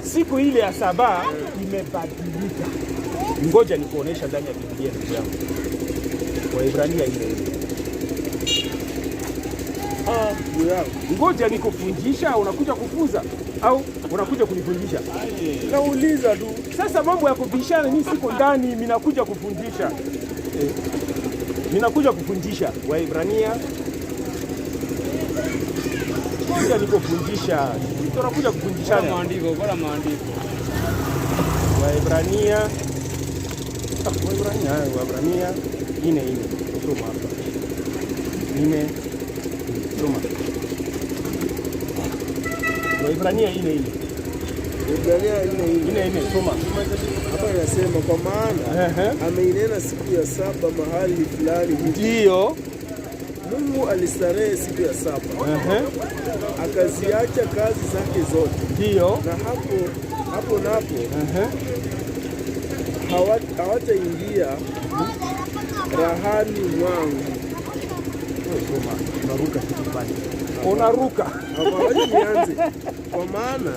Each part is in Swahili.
siku ile ya saba imebadilika. Ngoja nikuonesha ndani ya Biblia ndugu yangu. Waebrania ile. Ngoja nikufundisha, unakuja kufunza au unakuja kunifundisha? Nauliza tu. Sasa mambo ya kubishana mimi siko ndani, mimi nakuja kufundisha. Mimi nakuja kufundisha Waebrania. Ngoja nikufundisha. Tunakuja kufundishana maandiko, bora maandiko. Waebrania. Waebrania ine. Soma hapa. Ine. Soma. Waebrania ine. Waebrania ine. Soma. Hapa inasema kwa maana ameinena siku ya saba mahali fulani. Ndio. Mungu alistarehe siku ya saba. Akaziacha kazi zake zote. Ndio. Na hapo napo hawataingia rahani mwangu. Unaruka kitu pale. Unaruka. Waje nianze. Kwa maana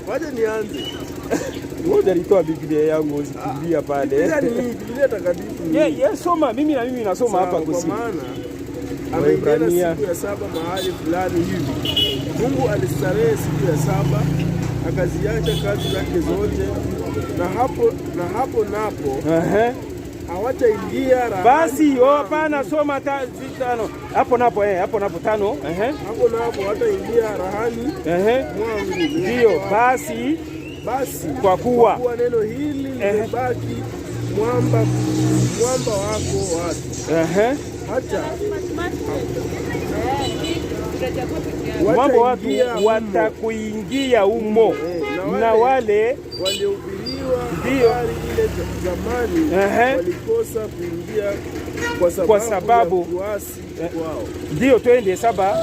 waje nianze. Ngoja nitoa Biblia yangu usikimbia pale. Biblia takatifu. Yes, soma mimi nasoma hapa kwa maana ameinena siku ya saba mahali fulani hivi. Mungu alistarehe siku ya saba akaziacha kazi zake zote na hapo napo hawataingia rahani. Basi hapana, soma tano. Hapo napo tano. Hapo napo hawataingia rahani mwangu. Ndio, basi kwa kuwa neno hili limebaki mwamba wako watu. Hata mwamba watu watakuingia humo na wale waliohubiriwa habari ile zamani walikosa kuingia kwa sababu ya kuasi wao. Ndio, twende saba.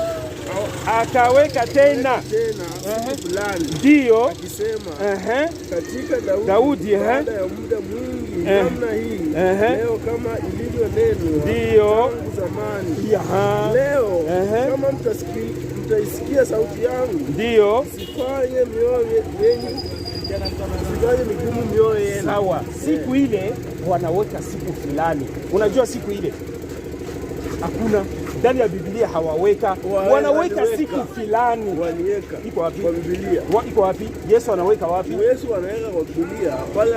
Akaweka tena fulani. Ndio. Akisema katika Daudi baada ya muda mwingi namna hii leo kama ilivyo neno tangu zamani. Leo kama mtaisikia sauti yangu. Ndio. Sifanye migumu mioyo yenu. Sawa. Siku ile wanaweka siku fulani. Unajua siku ile hakuna ndani ya Biblia hawaweka, wanaweka siku fulani. Waliweka. Iko wapi? Kwa Biblia. Iko wapi? Yesu anaweka wapi? Yesu anaweka kwa Biblia.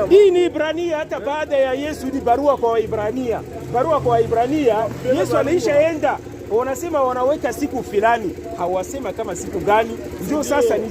Hii ni Ibrania, hata baada ya Yesu ni barua kwa Waibrania. Barua kwa Waibrania, Yesu anaishaenda. Wanasema wanaweka siku fulani. Hawasema kama siku gani. Ndio sasa ni